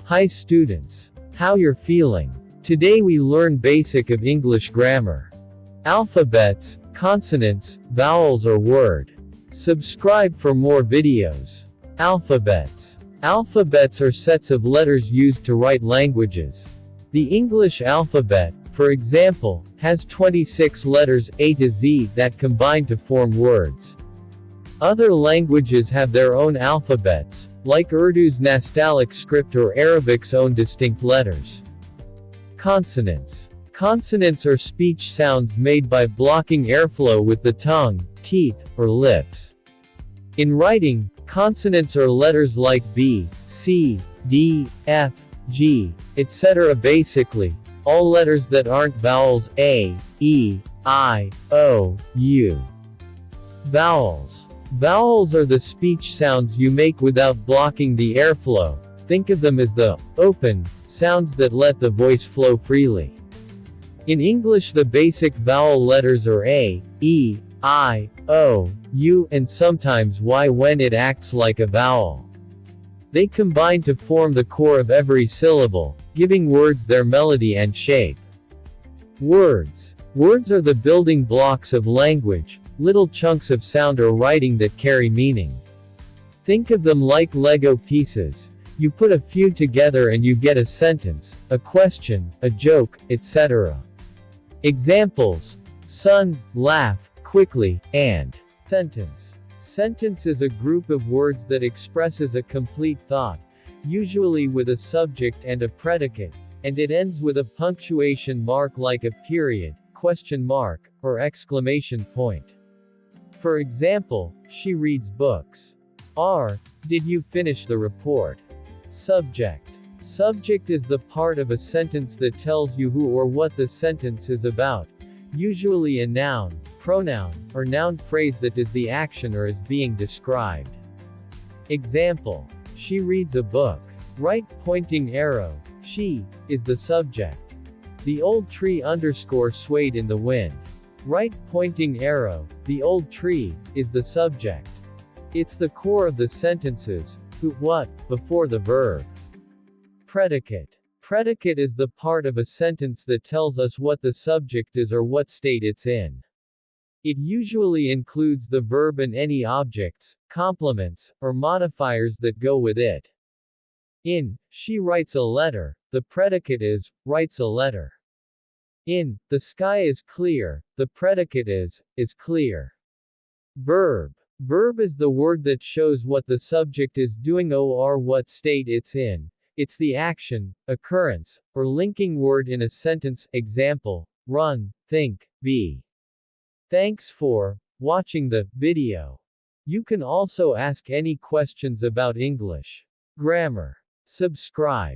Hi students. How you're feeling? Today we learn basic of English grammar. Alphabets, consonants, vowels or word. Subscribe for more videos. Alphabets. Alphabets are sets of letters used to write languages. The English alphabet, for example, has 26 letters A to Z that combine to form words. Other languages have their own alphabets, like Urdu's Nastaliq script or Arabic's own distinct letters. Consonants. Consonants are speech sounds made by blocking airflow with the tongue, teeth, or lips. In writing, consonants are letters like B, C, D, F, G, etc. Basically, all letters that aren't vowels A, E, I, O, U. Vowels. Vowels are the speech sounds you make without blocking the airflow. Think of them as the open sounds that let the voice flow freely. In English, the basic vowel letters are A, E, I, O, U, and sometimes Y when it acts like a vowel. They combine to form the core of every syllable, giving words their melody and shape. Words. Words are the building blocks of language, little chunks of sound or writing that carry meaning. Think of them like Lego pieces. You put a few together and you get a sentence, a question, a joke, etc. Examples: sun, laugh, quickly, and sentence. Sentence is a group of words that expresses a complete thought, usually with a subject and a predicate, and it ends with a punctuation mark like a period, question mark, or exclamation point. For example, she reads books. Did you finish the report? Subject. Subject is the part of a sentence that tells you who or what the sentence is about, usually a noun, pronoun, or noun phrase that is the action or is being described. Example: she reads a book. Right pointing arrow, she, is the subject. The old tree swayed in the wind. Right pointing arrow, the old tree, is the subject. It's the core of the sentences, who, what, before the verb. Predicate. Predicate is the part of a sentence that tells us what the subject is or what state it's in. It usually includes the verb and any objects, complements, or modifiers that go with it. In she writes a letter, the predicate is writes a letter. In the sky is clear, the predicate is clear. Verb. Verb is the word that shows what the subject is doing or what state it's in. It's the action, occurrence, or linking word in a sentence. Example: run, think, be. Thanks for watching the video. You can also ask any questions about English grammar. Subscribe.